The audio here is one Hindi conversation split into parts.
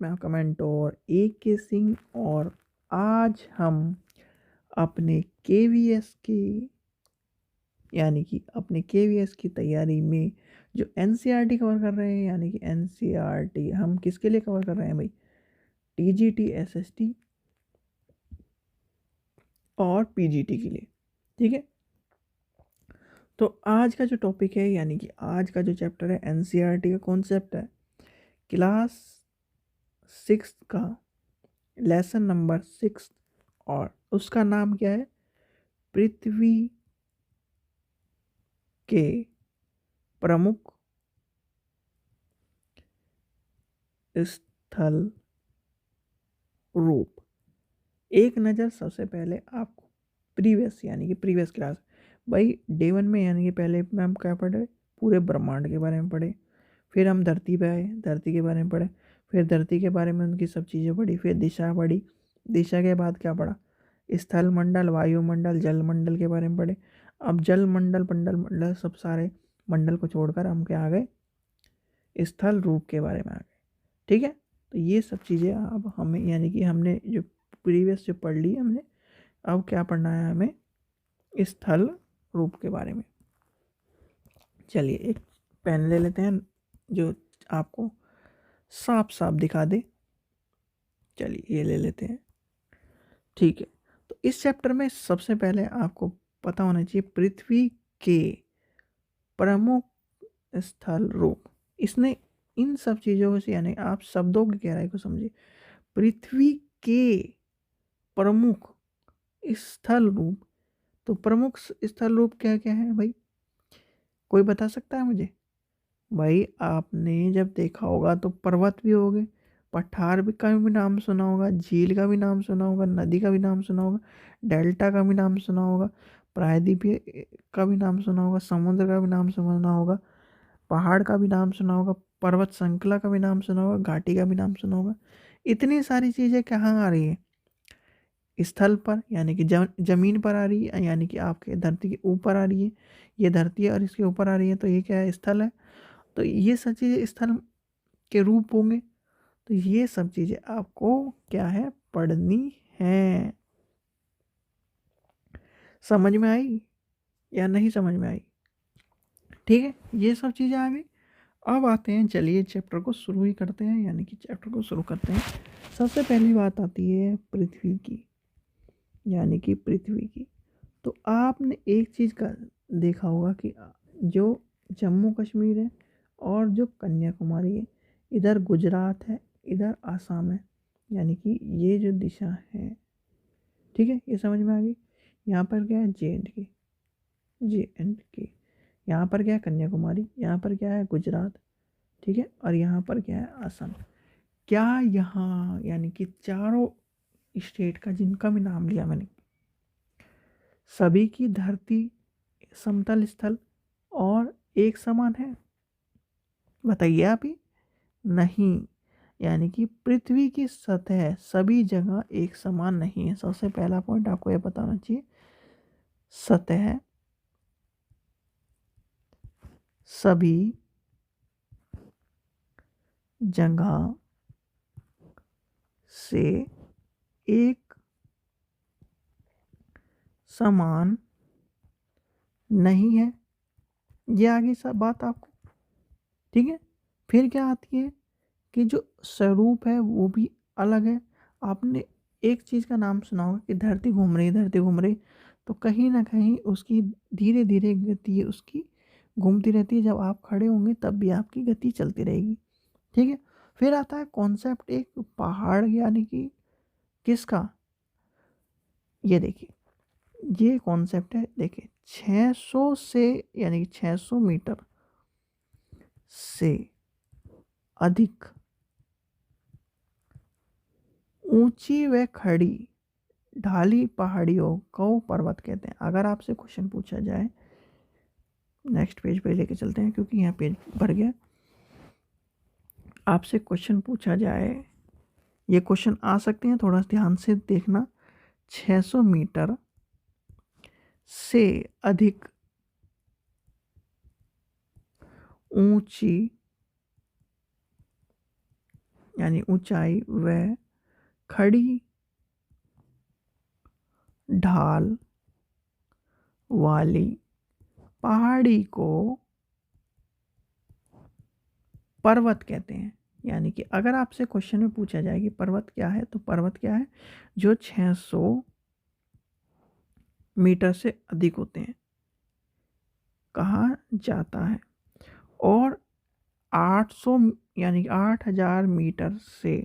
मैं आपका मेंटोर AK सिंह और आज हम अपने KVS की यानी कि अपने KVS की तैयारी में जो NCERT कवर कर रहे हैं, यानी कि NCERT हम किसके लिए कवर कर रहे हैं भाई? TGT SST और PGT के लिए। ठीक है, तो आज का जो टॉपिक है यानी कि आज का जो चैप्टर है NCERT का कॉन्सेप्ट है क्लास 6 का लेसन नंबर 6 और उसका नाम क्या है? पृथ्वी के प्रमुख स्थल रूप। एक नज़र सबसे पहले आपको प्रीवियस यानी कि प्रीवियस क्लास भाई डे 1 में यानी कि पहले में हम क्या पढ़े? पूरे ब्रह्मांड के बारे में पढ़े। फिर हम धरती पे आए, धरती के बारे में पढ़े। फिर धरती के बारे में उनकी सब चीज़ें पढ़ी। फिर दिशा पढ़ी। दिशा के बाद क्या पढ़ा? स्थल मंडल, वायुमंडल, जल मंडल के बारे में पढ़े। अब जल मंडल, पंडल मंडल सब सारे मंडल को छोड़कर हम क्या आ गए? स्थल रूप के बारे में आ गए। ठीक है, तो ये सब चीज़ें अब हमें यानी कि हमने जो प्रीवियस जो पढ़ ली हमने, अब क्या पढ़ना है हमें? स्थल रूप के बारे में। चलिए एक पेन ले लेते हैं जो आपको साफ साफ दिखा दे। चलिए ये ले लेते हैं। ठीक है, तो इस चैप्टर में सबसे पहले आपको पता होना चाहिए पृथ्वी के प्रमुख स्थल रूप। इसने इन सब चीज़ों से यानी आप शब्दों की गहराई को समझिए। पृथ्वी के प्रमुख स्थल रूप, तो प्रमुख स्थल रूप क्या क्या है भाई? कोई बता सकता है मुझे? भाई आपने जब देखा होगा तो पर्वत भी हो गए, पठार भी का भी नाम सुना होगा, झील का भी नाम सुना होगा, नदी का भी नाम सुना होगा, डेल्टा का भी नाम सुना होगा, प्रायद्वीपीय का भी नाम सुना होगा, समुद्र का भी नाम सुना होगा, पहाड़ का भी नाम सुना होगा, पर्वत श्रृंखला का भी नाम सुना होगा, घाटी का भी नाम सुना होगा। इतनी सारी चीज़ें कहाँ आ रही है? स्थल पर यानी कि जमीन पर आ रही है, यानी कि आपके धरती के ऊपर आ रही है। ये धरती है और इसके ऊपर आ रही है, तो ये क्या है? स्थल है। तो ये सब चीज़ें स्थल के रूप होंगे। तो ये सब चीज़ें आपको क्या है? पढ़नी है। समझ में आई या नहीं समझ में आई? ठीक है, ये सब चीज़ें आ गई। अब आते हैं, चलिए चैप्टर को शुरू ही करते हैं, यानी कि चैप्टर को शुरू करते हैं। सबसे पहली बात आती है पृथ्वी की, यानी कि पृथ्वी की। तो आपने एक चीज़ का देखा होगा कि जो जम्मू कश्मीर है और जो कन्याकुमारी है, इधर गुजरात है, इधर आसाम है, यानी कि ये जो दिशा है। ठीक है, ये समझ में आ गई। यहाँ पर क्या है? JNK। यहाँ पर क्या है? कन्याकुमारी। यहाँ पर क्या है? गुजरात। ठीक है, और यहाँ पर क्या है? असम। क्या यहाँ यानी कि चारों स्टेट का जिनका भी नाम लिया मैंने, सभी की धरती समतल स्थल और एक समान है? बताइए आप ही। नहीं, यानी कि पृथ्वी की सतह सभी जगह एक समान नहीं है। सबसे पहला पॉइंट आपको यह पता होना चाहिए, सतह सभी जगह से एक समान नहीं है। ये आगे सब बात आपको। ठीक है, फिर क्या आती है कि जो स्वरूप है वो भी अलग है। आपने एक चीज़ का नाम सुना होगा कि धरती घूम रही, धरती घूम रही, तो कहीं ना कहीं उसकी धीरे धीरे गति उसकी घूमती रहती है। जब आप खड़े होंगे तब भी आपकी गति चलती रहेगी। ठीक है, फिर आता है कॉन्सेप्ट एक पहाड़, यानी कि किसका? ये देखिए, ये कॉन्सेप्ट है। देखिए 600 से यानी कि 600 मीटर से अधिक ऊंची व खड़ी ढाली पहाड़ियों को पर्वत कहते हैं। अगर आपसे क्वेश्चन पूछा जाए, नेक्स्ट पेज पे लेके चलते हैं क्योंकि यहाँ पेज भर गया। आपसे क्वेश्चन पूछा जाए, ये क्वेश्चन आ सकते हैं, थोड़ा ध्यान से देखना। 600 मीटर से अधिक ऊंची यानी ऊंचाई व खड़ी ढाल वाली पहाड़ी को पर्वत कहते हैं। यानी कि अगर आपसे क्वेश्चन में पूछा जाए कि पर्वत क्या है, तो पर्वत क्या है, जो 600 मीटर से अधिक होते हैं, कहा जाता है। और 800 यानी 8000 मीटर से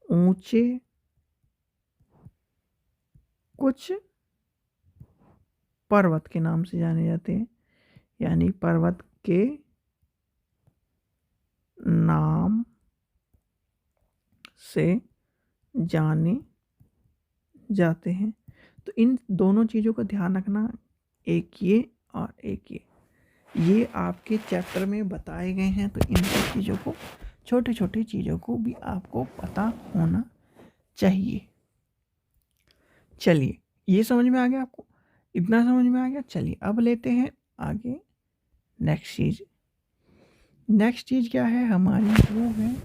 ऊंचे कुछ पर्वत के नाम से जाने जाते हैं। यानी पर्वत के नाम से जाने जाते हैं। तो इन दोनों चीज़ों का ध्यान रखना, एक ये और एक ये आपके चैप्टर में बताए गए हैं। तो इन सब चीज़ों को, छोटे छोटे चीज़ों को भी आपको पता होना चाहिए। चलिए, ये समझ में आ गया आपको, इतना समझ में आ गया। चलिए अब लेते हैं आगे नेक्स्ट चीज़। नेक्स्ट चीज़ क्या है हमारी, वो है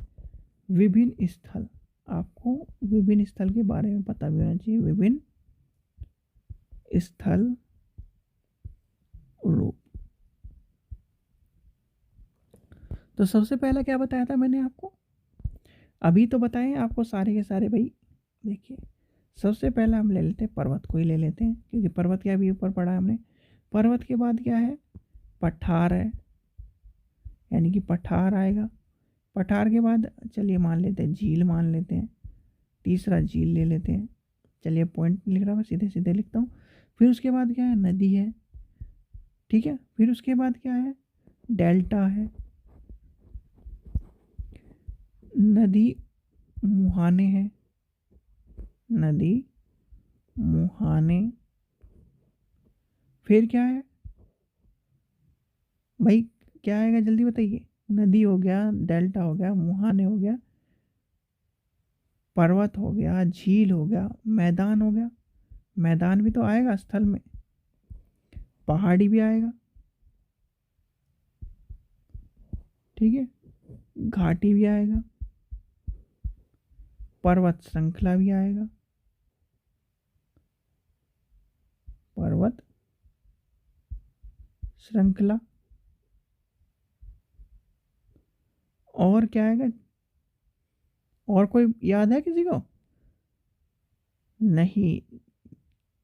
विभिन्न स्थल। आपको विभिन्न स्थल के बारे में पता भी होना चाहिए। विभिन्न स्थल रूप। तो सबसे पहला क्या बताया था मैंने आपको, अभी तो बताए आपको सारे के सारे भाई। देखिए, सबसे पहला हम ले लेते हैं पर्वत को ही ले लेते हैं, क्योंकि पर्वत क्या भी ऊपर पढ़ा है हमने। पर्वत के बाद क्या है, पठार है, यानी कि पठार आएगा। पठार के बाद चलिए मान लेते हैं झील, मान लेते हैं, तीसरा झील ले लेते हैं। चलिए पॉइंट लिख रहा हूँ, सीधे सीधे लिखता हूँ। फिर उसके बाद क्या है, नदी है, ठीक है। फिर उसके बाद क्या है, डेल्टा है, नदी मुहाने हैं, नदी मुहाने। फिर क्या है भाई, क्या आएगा जल्दी बताइए। नदी हो गया, डेल्टा हो गया, मुहाने हो गया, पर्वत हो गया, झील हो गया, मैदान हो गया। मैदान भी तो आएगा स्थल में, पहाड़ी भी आएगा, ठीक है, घाटी भी आएगा, पर्वत श्रृंखला भी आएगा, पर्वत श्रृंखला। और क्या आएगा, और कोई याद है किसी को? नहीं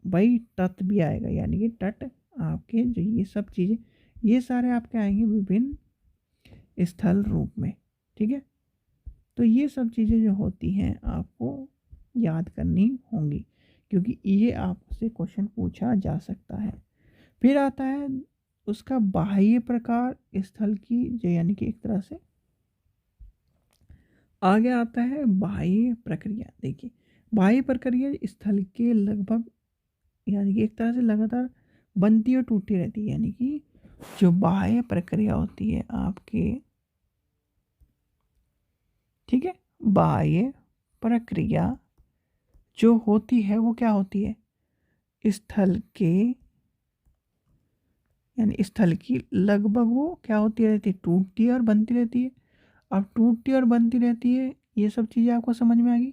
भाई, तट भी आएगा, यानी कि तट आपके जो ये सब चीज़ें, ये सारे आपके आएंगे विभिन्न स्थल रूप में, ठीक है। तो ये सब चीज़ें जो होती हैं आपको याद करनी होंगी, क्योंकि ये आपसे क्वेश्चन पूछा जा सकता है। फिर आता है उसका बाह्य प्रकार स्थल की, जो यानी कि एक तरह से आगे आता है बाह्य प्रक्रिया। देखिए, बाह्य प्रक्रिया स्थल के लगभग, यानी कि एक तरह से लगातार बनती और टूटती रहती है। यानी कि जो बाह्य प्रक्रिया होती है आपके, ठीक है, बाह्य प्रक्रिया जो होती है वो क्या होती है, स्थल के, यानी स्थल की लगभग वो क्या होती रहती है, टूटती है और बनती रहती है। अब टूटती और बनती रहती है, ये सब चीज़ें आपको समझ में आ गई।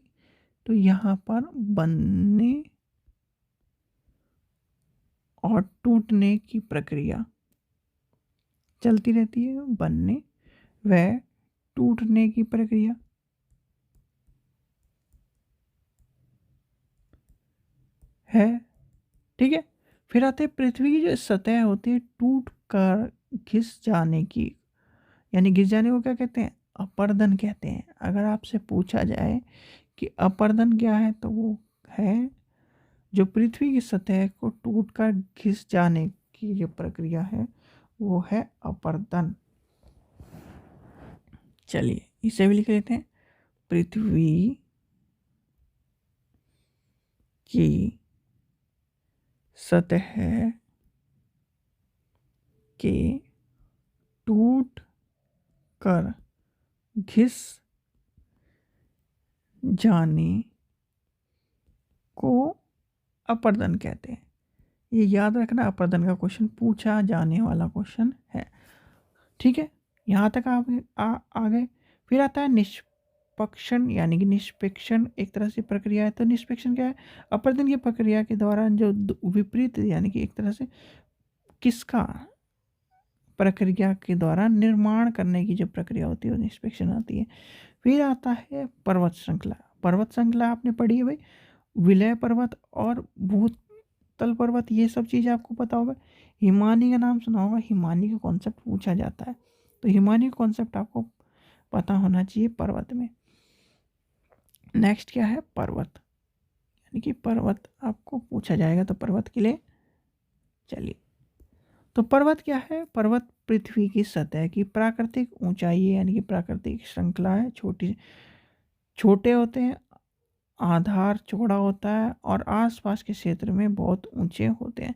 तो यहाँ पर बनने और टूटने की प्रक्रिया चलती रहती है, बनने व टूटने की प्रक्रिया है, ठीक है। फिर आते हैं पृथ्वी की जो सतह होती है टूट कर घिस जाने की, यानी घिस जाने को क्या कहते हैं, अपर्दन कहते हैं। अगर आपसे पूछा जाए कि अपर्दन क्या है, तो वो है जो पृथ्वी की सतह को टूटकर घिस जाने की जो प्रक्रिया है, वो है अपर्दन। चलिए इसे भी लिख लेते हैं, पृथ्वी की सतह के टूट कर घिस जाने को अपर्दन कहते हैं। ये याद रखना, अपर्दन का क्वेश्चन पूछा जाने वाला क्वेश्चन है, ठीक है। यहाँ तक आप आ गए। फिर आता है निष्पक्षण यानी कि निष्पेक्षण एक तरह से प्रक्रिया है। तो निष्पेक्षण क्या है? अपर्दन की प्रक्रिया के दौरान जो विपरीत यानी कि एक तरह से किसका प्रक्रिया के दौरान निर्माण करने की जो प्रक्रिया होती है वो निष्पेक्षण आती है। फिर आता है पर्वत श्रृंखला। पर्वत श्रृंखला आपने पढ़ी है भाई, विलय पर्वत और भूतल पर्वत, ये सब चीज़ें आपको पता होगा। हिमानी का नाम सुना होगा, हिमानी का कॉन्सेप्ट पूछा जाता है, तो हिमानी का कॉन्सेप्ट आपको पता होना चाहिए पर्वत में। नेक्स्ट क्या है? पर्वत, यानी कि पर्वत आपको पूछा जाएगा तो पर्वत के लिए चलिए। तो पर्वत क्या है? पर्वत पृथ्वी की सतह की प्राकृतिक ऊंचाई है, यानी कि प्राकृतिक श्रृंखला है। छोटे होते हैं, आधार चौड़ा होता है और आसपास के क्षेत्र में बहुत ऊंचे होते हैं।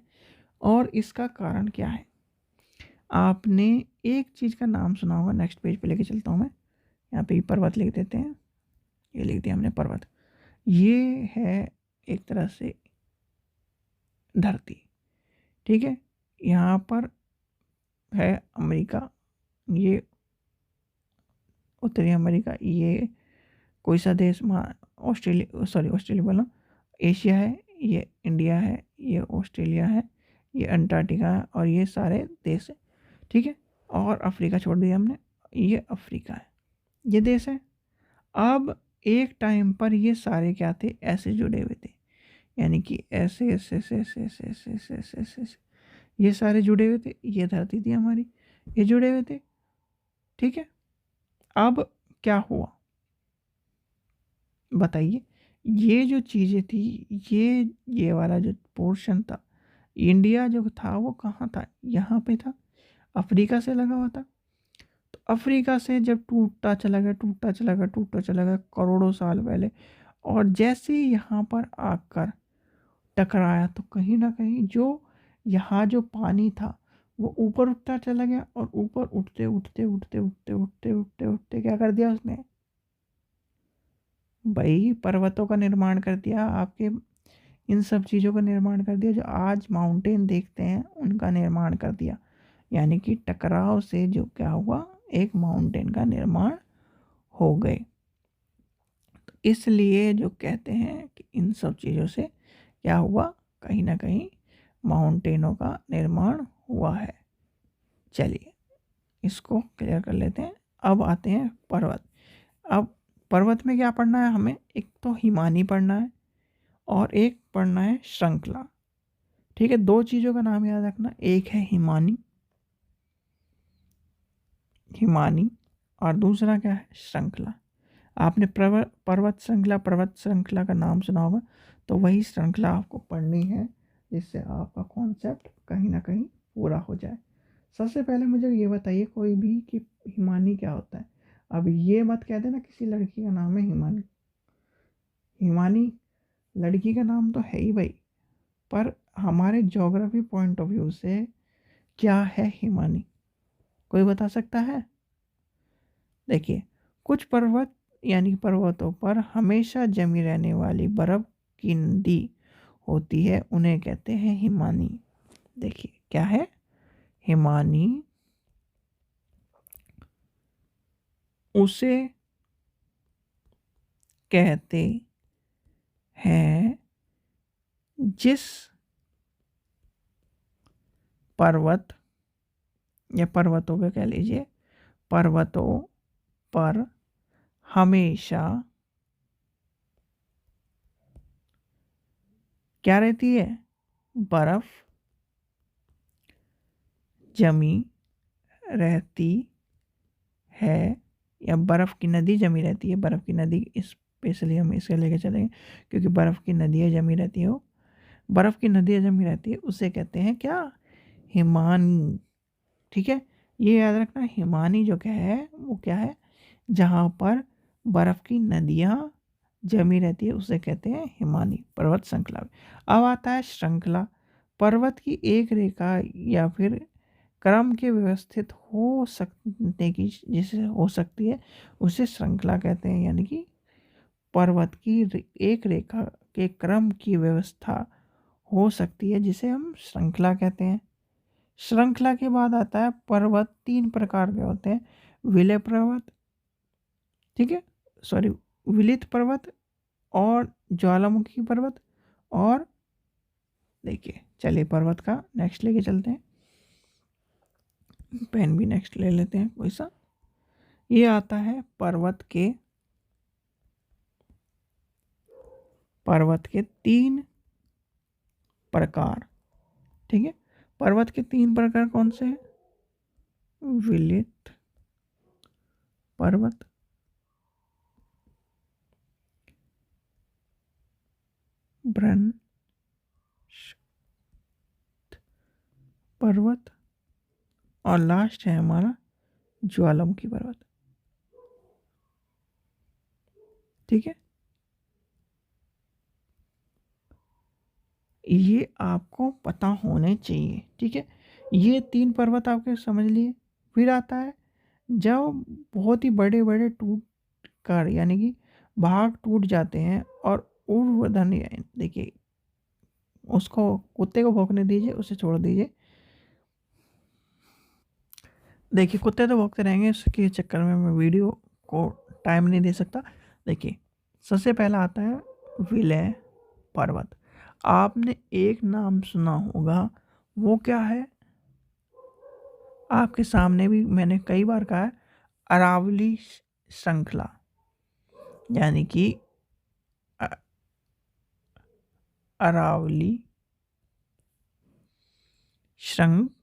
और इसका कारण क्या है? आपने एक चीज़ का नाम सुना होगा, नेक्स्ट पेज पे लेके चलता हूँ मैं। यहाँ पे पर्वत लिख देते हैं, ये लिख दिया हमने पर्वत। ये है एक तरह से धरती, ठीक है। यहाँ पर है अमेरिका, ये उत्तरी अमेरिका, ये कोई सा देश ऑस्ट्रेलिया बोला, एशिया है, ये इंडिया है, ये ऑस्ट्रेलिया है, ये अंटार्कटिका है और ये सारे देश है, ठीक है। और अफ्रीका छोड़ दिया हमने, ये अफ्रीका है, ये देश है। अब एक टाइम पर ये सारे क्या थे? ऐसे जुड़े हुए थे, यानी कि ऐसे ऐसे ऐसे ऐसे ऐसे ऐसे ऐसे ऐसे ऐसे ऐसे ये सारे जुड़े हुए थे। ये धरती थी हमारी, ये जुड़े हुए थे, ठीक है। अब क्या हुआ बताइए? ये जो चीज़ें थी, ये वाला जो पोर्शन था, इंडिया जो था वो कहाँ था? यहाँ पे था, अफ्रीका से लगा हुआ था। तो अफ्रीका से जब टूटता चला गया, टूटता चला गया, टूटता चला गया करोड़ों साल पहले, और जैसे ही यहाँ पर आकर टकराया तो कहीं ना कहीं जो यहाँ जो पानी था वो ऊपर उठता चला गया, और ऊपर उठते उठते उठते उठते उठते उठते उठते क्या कर दिया उसने? भाई पर्वतों का निर्माण कर दिया, आपके इन सब चीज़ों का निर्माण कर दिया। जो आज माउंटेन देखते हैं उनका निर्माण कर दिया, यानी कि टकराव से जो क्या हुआ? एक माउंटेन का निर्माण हो गए। तो इसलिए जो कहते हैं कि इन सब चीज़ों से क्या हुआ? कहीं ना कहीं माउंटेनों का निर्माण हुआ है। चलिए इसको क्लियर कर लेते हैं। अब आते हैं पर्वत। अब पर्वत में क्या पढ़ना है हमें? एक तो हिमानी पढ़ना है और एक पढ़ना है श्रृंखला, ठीक है। दो चीज़ों का नाम याद रखना, एक है हिमानी, हिमानी, और दूसरा क्या है? श्रृंखला। आपने पर्वत श्रृंखला का नाम सुना होगा, तो वही श्रृंखला आपको पढ़नी है, जिससे आपका कॉन्सेप्ट कहीं ना कहीं पूरा हो जाए। सबसे पहले मुझे ये बताइए कोई भी कि हिमानी क्या होता है। अब ये मत कह देना किसी लड़की का नाम है हिमानी। हिमानी लड़की का नाम तो है ही भाई, पर हमारे ज्योग्राफी पॉइंट ऑफ व्यू से क्या है हिमानी? कोई बता सकता है? देखिए, कुछ पर्वत यानी पर्वतों पर हमेशा जमी रहने वाली बर्फ की नदी होती है, उन्हें कहते हैं हिमानी। देखिए क्या है? हिमानी। उसे कहते हैं जिस पर्वत या पर्वतों पे कह लीजिए, पर्वतों पर हमेशा क्या रहती है? बर्फ जमी रहती है, या बर्फ की नदी जमी रहती है। बर्फ की नदी स्पेशली हम इसे लेके चलेंगे, क्योंकि बर्फ की नदियाँ जमी रहती है, वो बर्फ की नदियाँ जमी रहती है, उसे कहते हैं क्या? हिमानी, ठीक है। ये याद रखना, हिमानी जो क्या है वो क्या है? जहाँ पर बर्फ की नदियाँ जमी रहती है उसे कहते हैं हिमानी पर्वत श्रृंखला। अब आता है श्रृंखला। पर्वत की एक रेखा या फिर क्रम के व्यवस्थित हो सकने की, जिसे हो सकती है, उसे श्रृंखला कहते हैं। यानी कि पर्वत की एक रेखा के क्रम की व्यवस्था हो सकती है, जिसे हम श्रृंखला कहते हैं, श्रृंखला के बाद आता है पर्वत। 3 प्रकार के होते हैं, विलय पर्वत, ठीक है, सॉरी, विलित पर्वत और ज्वालामुखी पर्वत। और देखिए, चलिए पर्वत का नेक्स्ट लेके चलते हैं, पेन भी नेक्स्ट ले लेते हैं कोई सा। ये आता है पर्वत के 3 प्रकार, ठीक है। पर्वत के 3 प्रकार कौन से हैं? विलित पर्वत, भ्रंश पर्वत और लास्ट है हमारा ज्वालामुखी पर्वत, ठीक है। ये आपको पता होने चाहिए, ठीक है। ये 3 पर्वत आपके समझ लिए। फिर आता है जब बहुत ही बड़े बड़े टूट कर यानी कि भाग टूट जाते हैं और ऊर्ध्वधन, देखिए उसको, कुत्ते को भौंकने दीजिए, उसे छोड़ दीजिए। देखिए कुत्ते तो भौंकते रहेंगे, इसके चक्कर में मैं वीडियो को टाइम नहीं दे सकता। देखिए सबसे पहला आता है विलय पर्वत। आपने एक नाम सुना होगा, वो क्या है? आपके सामने भी मैंने कई बार कहा है, अरावली श्रृंखला, यानी कि अरावली श्रृंखला,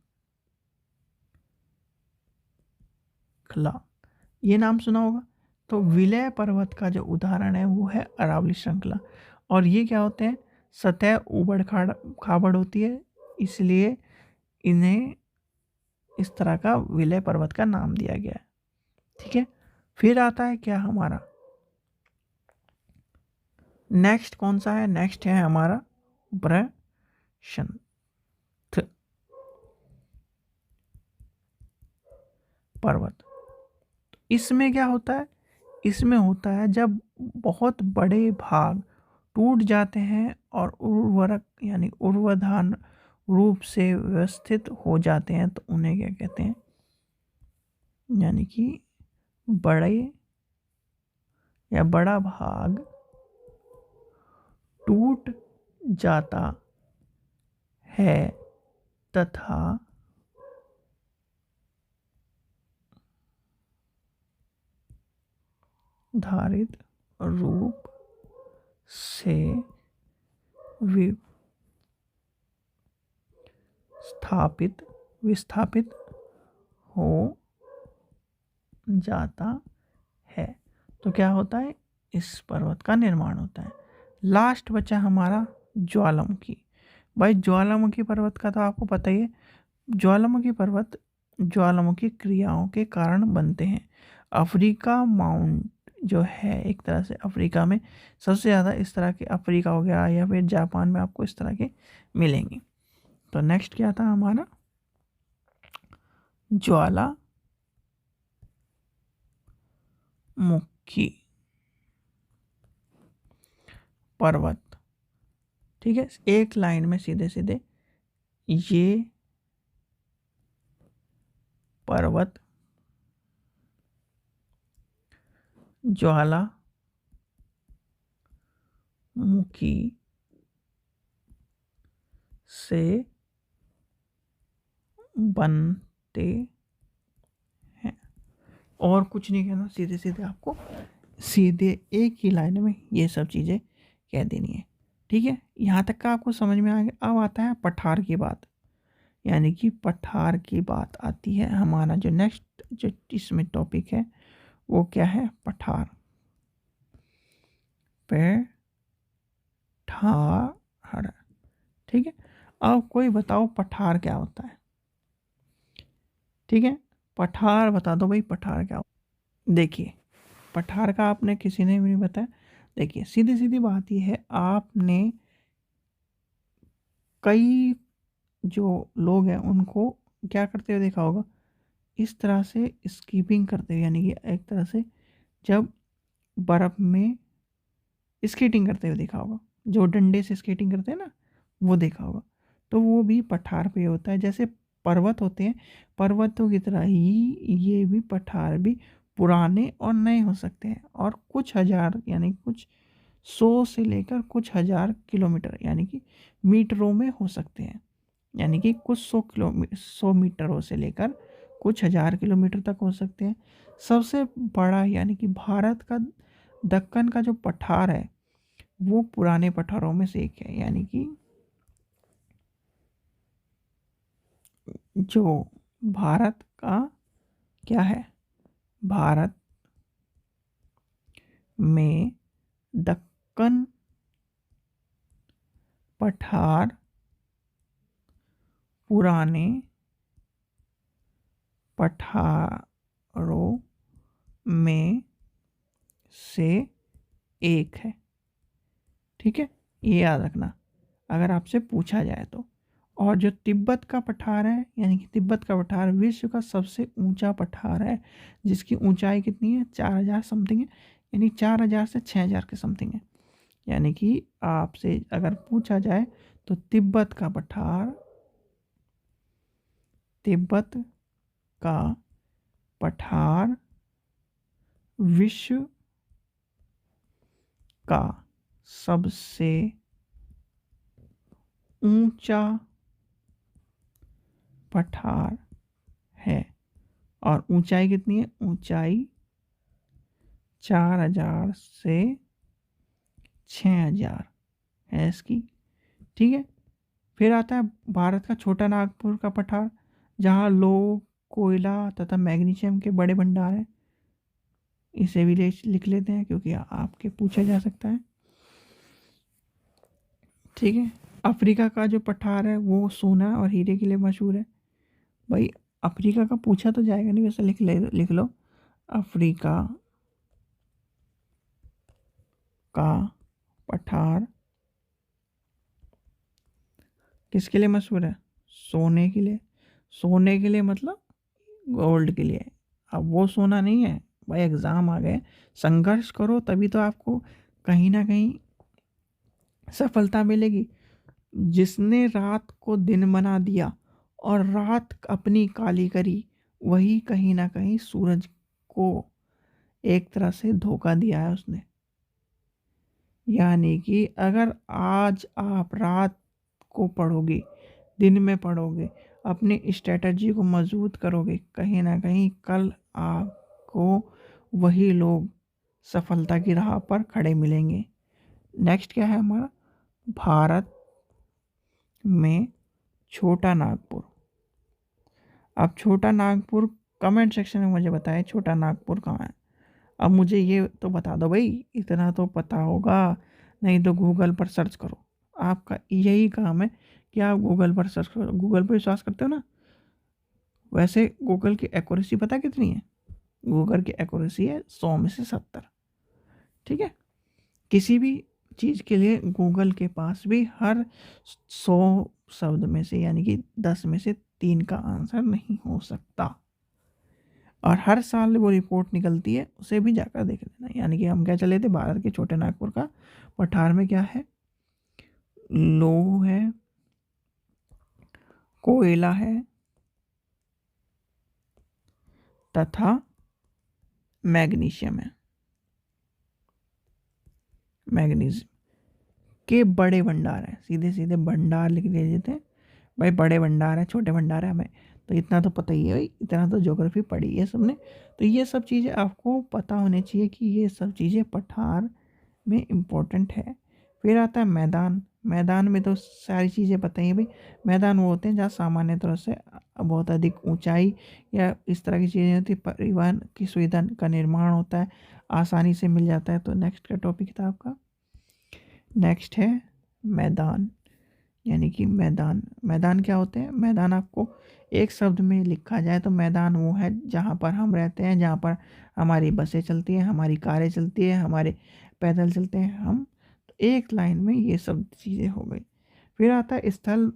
ये नाम सुना होगा। तो विलय पर्वत का जो उदाहरण है वो है अरावली श्रृंखला। और ये क्या होते हैं? सतह उबड़ खाबड़ होती है, इसलिए इन्हें इस तरह का विलय पर्वत का नाम दिया गया है, ठीक है। फिर आता है क्या हमारा नेक्स्ट, कौन सा है? नेक्स्ट है हमारा ब्रशंथ पर्वत। इसमें क्या होता है? इसमें होता है जब बहुत बड़े भाग टूट जाते हैं और उर्वरक यानी उर्वधान रूप से व्यवस्थित हो जाते हैं, तो उन्हें क्या कहते हैं? यानी कि बड़े या बड़ा भाग टूट जाता है तथा धारित रूप से विस्थापित हो जाता है, तो क्या होता है? इस पर्वत का निर्माण होता है। लास्ट बचा हमारा ज्वालामुखी। भाई ज्वालामुखी पर्वत का तो आपको पता ही है, ज्वालामुखी पर्वत ज्वालामुखी क्रियाओं के कारण बनते हैं। अफ्रीका माउंट जो है, एक तरह से अफ्रीका में सबसे ज़्यादा इस तरह के, अफ्रीका हो गया या फिर जापान में आपको इस तरह के मिलेंगे। तो नेक्स्ट क्या था हमारा? ज्वालामुखी पर्वत, ठीक है। एक लाइन में सीधे सीधे ये पर्वत ज्वालामुखी से बनते हैं। और कुछ नहीं कहना, सीधे सीधे आपको सीधे एक ही लाइन में ये सब चीज़ें कह देनी है, ठीक है। यहाँ तक का आपको समझ में आ गया। अब आता है पठार की बात, यानी कि पठार की बात आती है। हमारा जो नेक्स्ट जो इसमें टॉपिक है वो क्या है? पठार, पठार, ठीक है। अब कोई बताओ पठार क्या होता है, ठीक है। पठार बता दो भाई, पठार क्या होता है? देखिए पठार का आपने किसी ने भी नहीं बताया। देखिए सीधी सीधी बात यह है, आपने कई जो लोग हैं उनको क्या करते हुए देखा होगा, इस तरह से स्कीपिंग करते हुए, यानी कि एक तरह से जब बर्फ़ में स्केटिंग करते हुए देखा होगा, जो डंडे से स्केटिंग करते हैं ना, वो देखा होगा। तो वो भी पठार पे होता है। जैसे पर्वत होते हैं, पर्वतों की तरह ही ये भी पठार भी पुराने और नए हो सकते हैं, और कुछ हजार यानी कुछ 100 से लेकर कुछ हजार किलोमीटर यानी कि मीटरों में हो सकते हैं। यानी कि कुछ 100 मीटरों से लेकर कुछ हजार किलोमीटर तक हो सकते हैं। सबसे बड़ा यानी कि भारत का दक्कन का जो पठार है वो पुराने पठारों में से एक है। यानी कि जो भारत का क्या है, भारत में दक्कन पठार पुराने पठारों में से एक है। ठीक है, ये याद रखना अगर आपसे पूछा जाए तो। और जो तिब्बत का पठार है, यानी कि तिब्बत का पठार विश्व का सबसे ऊंचा पठार है, जिसकी ऊंचाई कितनी है, 4000 समथिंग है। यानी 4000 से 6000 के समथिंग है। यानी कि आपसे अगर पूछा जाए तो तिब्बत का पठार, तिब्बत का पठार विश्व का सबसे ऊंचा पठार है। और ऊंचाई कितनी है, ऊंचाई 4000 से 6000 है इसकी। ठीक है, फिर आता है भारत का छोटा नागपुर का पठार, जहाँ लोह, कोयला तथा मैग्नीशियम के बड़े भंडार हैं। इसे भी लिख लेते हैं क्योंकि आपके पूछा जा सकता है। ठीक है, अफ्रीका का जो पठार है वो सोना और हीरे के लिए मशहूर है। भाई अफ्रीका का पूछा तो जाएगा नहीं, वैसे लिख लो अफ्रीका का पठार किसके लिए मशहूर है, सोने के लिए। सोने के लिए मतलब गोल्ड के लिए। अब वो सोना नहीं है भाई, एग्ज़ाम आ गए, संघर्ष करो तभी तो आपको कहीं ना कहीं सफलता मिलेगी। जिसने रात को दिन बना दिया और रात अपनी काली करी, वही कहीं ना कहीं सूरज को एक तरह से धोखा दिया है उसने। यानी कि अगर आज आप रात को पढ़ोगे, दिन में पढ़ोगे, अपनी स्ट्रेटजी को मजबूत करोगे, कहीं ना कहीं कल आपको वही लोग सफलता की राह पर खड़े मिलेंगे। नेक्स्ट क्या है हमारा, भारत में छोटा नागपुर। अब छोटा नागपुर, कमेंट सेक्शन में मुझे बताएं छोटा नागपुर कहाँ है। अब मुझे ये तो बता दो भाई, इतना तो पता होगा, नहीं तो गूगल पर सर्च करो। आपका यही काम है कि आप गूगल पर सर्च करो। गूगल पर विश्वास करते हो ना। वैसे गूगल की एक्यूरेसी पता कितनी है, गूगल की एक्यूरेसी है 100 में से 70। ठीक है, किसी भी चीज़ के लिए गूगल के पास भी हर 100 शब्द में से यानी कि 10 में से 3 का आंसर नहीं हो सकता। और हर साल वो रिपोर्ट निकलती है, उसे भी जाकर देख लेना। यानी कि हम क्या चले थे, भारत के छोटे नागपुर का पठार में क्या है, लौह है, कोयला है तथा मैग्नीशियम है। मैग्नीशियम के बड़े भंडार है, सीधे सीधे भंडार लिख दिए जाते हैं भाई, बड़े भंडार है, छोटे भंडार है, हमें तो इतना तो पता ही है भाई, इतना तो ज्योग्राफी पढ़ी है सबने। तो ये सब चीज़ें आपको पता होनी चाहिए कि ये सब चीज़ें पठार में इम्पोर्टेंट है। फिर आता है मैदान। मैदान में तो सारी चीज़ें पता ही है भाई। मैदान वो होते हैं जहाँ सामान्य तौर से बहुत अधिक ऊंचाई या इस तरह की चीज़ें होती है, परिवहन की सुविधा का निर्माण होता है, आसानी से मिल जाता है। तो नेक्स्ट का टॉपिक था आपका, नेक्स्ट है मैदान। यानी कि मैदान, मैदान क्या होते हैं, मैदान आपको एक शब्द में लिखा जाए तो मैदान वो है जहाँ पर हम रहते हैं, जहाँ पर हमारी बसें चलती हैं, हमारी कारें चलती हैं, हमारे पैदल चलते हैं हम। तो एक लाइन में ये सब चीज़ें हो गई। फिर आता है स्थल,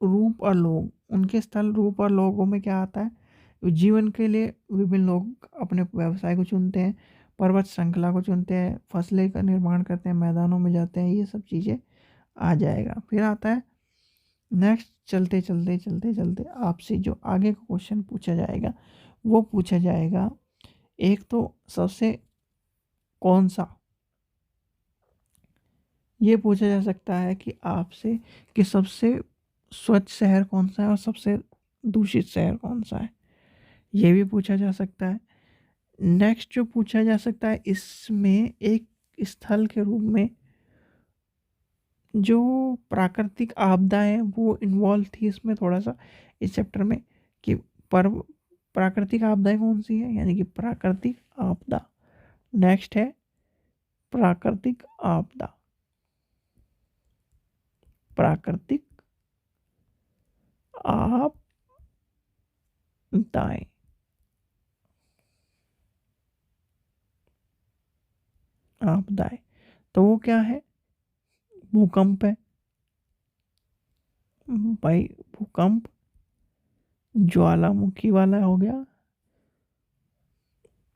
रूप और लोग। उनके स्थल, रूप और लोगों में क्या आता है, जीवन के लिए विभिन्न लोग अपने व्यवसाय को चुनते हैं, पर्वत श्रृंखला को चुनते हैं, फसलें का निर्माण करते हैं, मैदानों में जाते हैं, ये सब चीज़ें आ जाएगा। फिर आता है नेक्स्ट चलते चलते चलते चलते आपसे जो आगे का क्वेश्चन पूछा जाएगा वो पूछा जाएगा, एक तो सबसे कौन सा, ये पूछा जा सकता है कि आपसे कि सबसे स्वच्छ शहर कौन सा है और सबसे दूषित शहर कौन सा है, ये भी पूछा जा सकता है। नेक्स्ट जो पूछा जा सकता है इसमें एक स्थल के रूप में जो प्राकृतिक आपदाएं वो इन्वॉल्व थी इसमें थोड़ा सा इस चैप्टर में, कि पर्व प्राकृतिक आपदाएं कौन सी है, यानी कि प्राकृतिक आपदा। नेक्स्ट है प्राकृतिक आपदा, प्राकृतिक आपदाएं, आपदाएं तो वो क्या है, भूकंप है भाई, भूकंप, ज्वालामुखी वाला हो गया,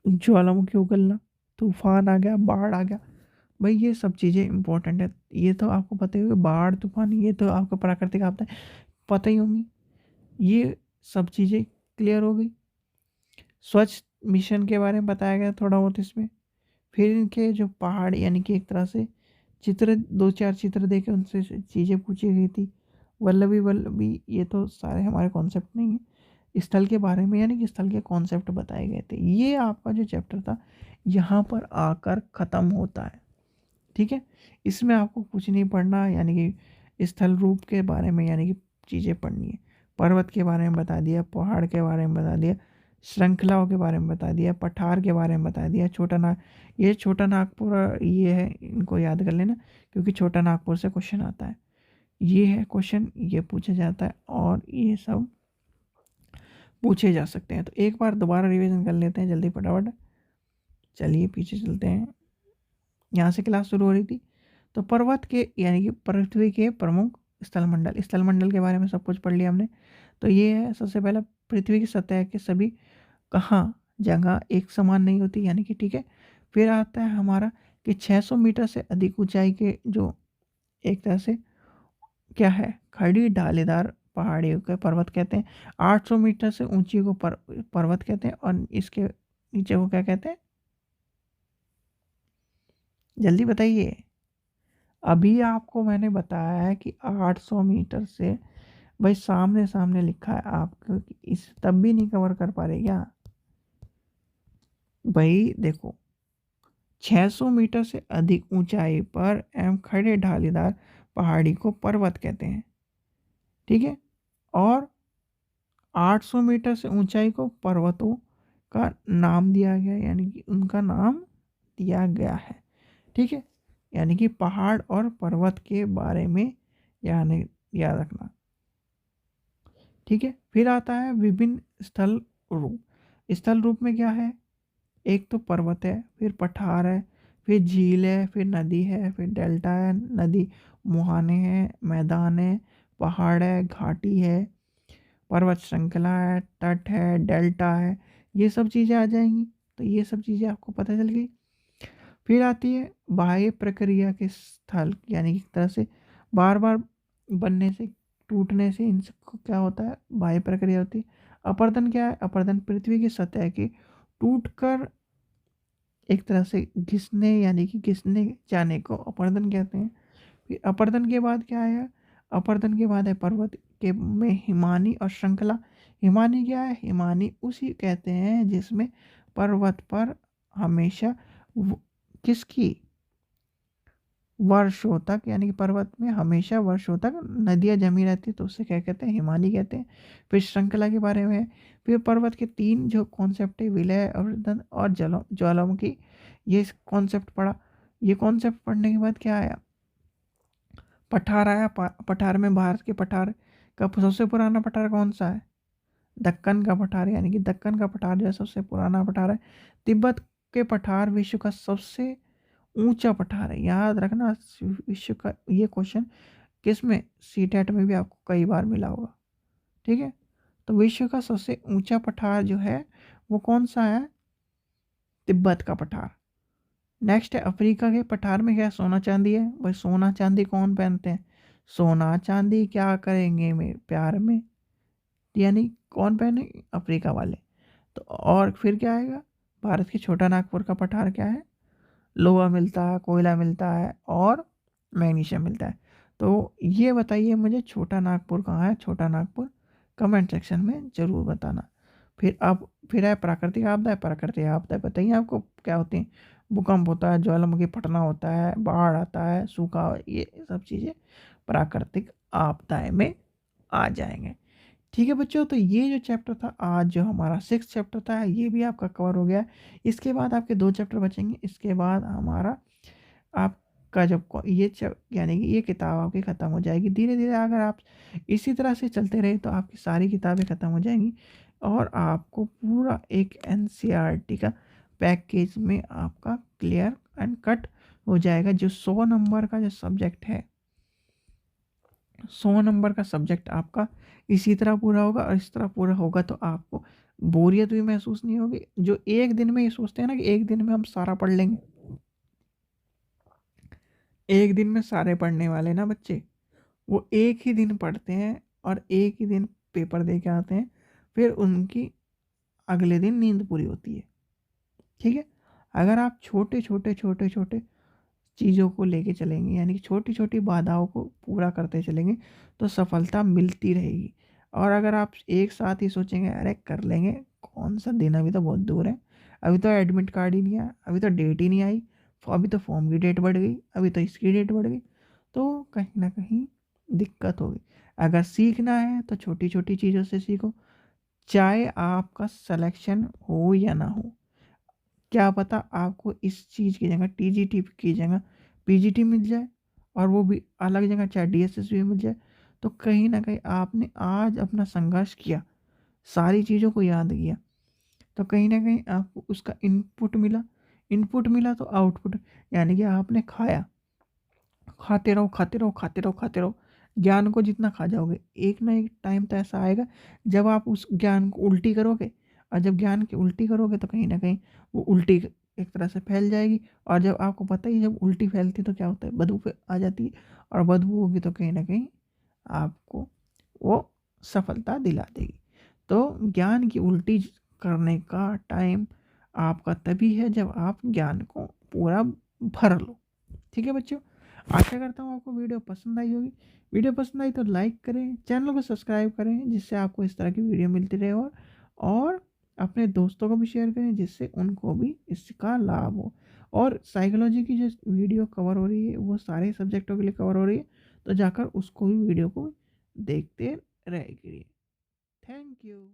ज्वालामुखी उगलना, तूफान आ गया, बाढ़ आ गया। भाई ये सब चीज़ें इंपॉर्टेंट है, ये तो आपको पता ही होगा, बाढ़ तूफान ये तो आपको प्राकृतिक आपदा पता ही होंगी। ये सब चीज़ें क्लियर हो गई। स्वच्छ मिशन के बारे में बताया गया थोड़ा बहुत इसमें। फिर इनके जो पहाड़ यानी कि एक तरह से चित्र, दो चार चित्र देके उनसे चीज़ें पूछी गई थी। वल्लभी वल्लभी ये तो सारे हमारे कॉन्सेप्ट नहीं है, स्थल के बारे में यानी कि स्थल के कॉन्सेप्ट बताए गए थे। ये आपका जो चैप्टर था यहाँ पर आकर ख़त्म होता है। ठीक है, इसमें आपको कुछ नहीं पढ़ना, यानी कि स्थल रूप के बारे में यानी कि चीज़ें पढ़नी है। पर्वत के बारे में बता दिया, पहाड़ के बारे में बता दिया, श्रृंखलाओं के बारे में बता दिया, पठार के बारे में बता दिया, छोटा नाग, ये छोटा नागपुर ये है, इनको याद कर लेना क्योंकि छोटा नागपुर से क्वेश्चन आता है। ये है क्वेश्चन, ये पूछा जाता है और ये सब पूछे जा सकते हैं। तो एक बार दोबारा रिवीजन कर लेते हैं जल्दी फटाफट। चलिए पीछे चलते हैं, यहाँ से क्लास शुरू हो रही थी। तो पर्वत के यानी कि पृथ्वी के प्रमुख स्थलमंडल, स्थलमंडल के बारे में सब कुछ पढ़ लिया हमने। तो ये है सबसे पहला, पृथ्वी की सतह के सभी कहाँ जगह एक समान नहीं होती, यानी कि ठीक है। फिर आता है हमारा कि 600 मीटर से अधिक ऊंचाई के जो एक तरह से क्या है, खड़ी ढालीदार पहाड़ियों के पर्वत कहते हैं। 800 मीटर से ऊंची को पर्वत कहते हैं, और इसके नीचे को क्या कहते हैं, जल्दी बताइए। अभी आपको मैंने बताया है कि 800 मीटर से, भाई सामने सामने लिखा है आपको, इस तब भी नहीं कवर कर पा रहे क्या। भाई देखो, 600 मीटर से अधिक ऊंचाई पर एवं खड़े ढालीदार पहाड़ी को पर्वत कहते हैं, ठीक है। और 800 मीटर से ऊंचाई को पर्वतों का नाम दिया गया, यानी कि उनका नाम दिया गया है, ठीक है। यानी कि पहाड़ और पर्वत के बारे में यानी याद रखना, ठीक है। फिर आता है विभिन्न स्थल रूप। स्थल रूप में क्या है, एक तो पर्वत है, फिर पठार है, फिर झील है, फिर नदी है, फिर डेल्टा है, नदी मुहाने हैं, मैदान है, पहाड़ है, घाटी है, पर्वत श्रृंखला है, तट है, डेल्टा है, ये सब चीज़ें आ जाएंगी। तो ये सब चीज़ें आपको पता चल गई। फिर आती है बाह्य प्रक्रिया के स्थल, यानी कि एक तरह से बार बार बनने से, टूटने से इन सबको क्या होता है, बाह्य प्रक्रिया होती है। अपर्दन क्या है, अपर्दन पृथ्वी की सतह के टूटकर एक तरह से घिसने यानी कि घिसने जाने को अपर्दन कहते हैं। फिर अपर्दन के बाद क्या है, अपर्दन के बाद है पर्वत के में हिमानी और श्रृंखला। हिमानी क्या है, हिमानी उसी कहते हैं जिसमें पर्वत पर हमेशा किसकी, वर्षों तक, यानी कि पर्वत में हमेशा वर्षों तक नदियाँ जमी रहती है, तो उससे क्या कहते हैं, हिमानी कहते हैं। फिर श्रृंखला के बारे में है। फिर पर्वत के तीन जो कॉन्सेप्ट है, विलय, अवर्धन और ज्वालामुखी, ये कॉन्सेप्ट पढ़ा। ये कॉन्सेप्ट पढ़ने के बाद क्या आया, पठार आया। पठार में भारत के पठार का सबसे पुराना पठार कौन सा है, दक्कन का पठार, यानी कि दक्कन का पठार जो है सबसे पुराना पठार है। तिब्बत के पठार विश्व का सबसे ऊंचा पठार है, याद रखना। विश्व का ये क्वेश्चन किस में, सीटेट में भी आपको कई बार मिला होगा, ठीक है। तो विश्व का सबसे ऊंचा पठार जो है वो कौन सा है, तिब्बत का पठार। नेक्स्ट है अफ्रीका के पठार में क्या, सोना चांदी है। भाई सोना चांदी कौन पहनते हैं, सोना चांदी क्या करेंगे मेरे प्यार में, यानी कौन पहने, अफ्रीका वाले। तो और फिर क्या आएगा, भारत के छोटा नागपुर का पठार क्या है, लोहा मिलता है, कोयला मिलता है और मैग्नीशियम मिलता है। तो ये बताइए मुझे छोटा नागपुर कहाँ है, छोटा नागपुर कमेंट सेक्शन में ज़रूर बताना। फिर है प्राकृतिक आपदा। है प्राकृतिक आपदा बताइए आपको क्या होती है, भूकंप होता है, ज्वालामुखी फटना होता है, बाढ़ आता है, सूखा, ये सब चीज़ें प्राकृतिक आपदाएं में आ जाएंगे। ठीक है बच्चों, तो ये जो चैप्टर था आज, जो हमारा 6 चैप्टर था, ये भी आपका कवर हो गया। इसके बाद आपके 2 चैप्टर बचेंगे। इसके बाद हमारा आपका जब यानी कि ये किताब आपकी ख़त्म हो जाएगी। धीरे धीरे अगर आप इसी तरह से चलते रहे तो आपकी सारी किताबें ख़त्म हो जाएंगी और आपको पूरा एक एनसीईआरटी का पैकेज में आपका क्लियर एंड कट हो जाएगा। जो 100 नंबर का जो सब्जेक्ट है, 100 नंबर का सब्जेक्ट आपका इसी तरह पूरा होगा। और इस तरह पूरा होगा तो आपको बोरियत भी महसूस नहीं होगी। जो एक दिन में ये सोचते हैं ना कि एक दिन में हम सारा पढ़ लेंगे, एक दिन में सारे पढ़ने वाले ना बच्चे, वो एक ही दिन पढ़ते हैं और एक ही दिन पेपर दे के आते हैं, फिर उनकी अगले दिन नींद पूरी होती है। ठीक है, अगर आप छोटे छोटे छोटे छोटे चीज़ों को लेके चलेंगे, यानी कि छोटी छोटी बाधाओं को पूरा करते चलेंगे, तो सफलता मिलती रहेगी। और अगर आप एक साथ ही सोचेंगे अरे कर लेंगे, कौन सा दिन, अभी तो बहुत दूर है, अभी तो एडमिट कार्ड ही नहीं आया, अभी तो डेट ही नहीं आई, अभी तो फॉर्म की डेट बढ़ गई, अभी तो इसकी डेट बढ़ गई, तो कहीं ना कहीं दिक्कत होगी। अगर सीखना है तो छोटी छोटी चीज़ों से सीखो, चाहे आपका सिलेक्शन हो या ना हो। क्या पता आपको इस चीज़ की जगह टीजीटी की जगह पीजीटी मिल जाए, और वो भी अलग जगह, चाहे डीएसएस भी मिल जाए। तो कहीं ना कहीं आपने आज अपना संघर्ष किया, सारी चीज़ों को याद किया, तो कहीं ना कहीं आपको उसका इनपुट मिला तो आउटपुट, यानी कि आपने खाया, खाते रहो खाते रहो खाते रहो खाते रहो, ज्ञान को जितना खा जाओगे, एक ना एक टाइम तो ऐसा आएगा जब आप उस ज्ञान को उल्टी करोगे। और जब ज्ञान की उल्टी करोगे तो कहीं ना कहीं वो उल्टी एक तरह से फैल जाएगी। और जब आपको पता ही, जब उल्टी फैलती तो क्या होता है, बदबू पे आ जाती है, और बदबू होगी तो कहीं ना कहीं आपको वो सफलता दिला देगी। तो ज्ञान की उल्टी करने का टाइम आपका तभी है जब आप ज्ञान को पूरा भर लो। ठीक है बच्चों, आशा करता हूँ आपको वीडियो पसंद आई होगी। वीडियो पसंद आई तो लाइक करें, चैनल को सब्सक्राइब करें, जिससे आपको इस तरह की वीडियो मिलती रहे। और अपने दोस्तों को भी शेयर करें, जिससे उनको भी इसका लाभ हो। और साइकोलॉजी की जो वीडियो कवर हो रही है वो सारे सब्जेक्टों के लिए कवर हो रही है, तो जाकर उसको भी वीडियो को देखते रहिए। Thank you.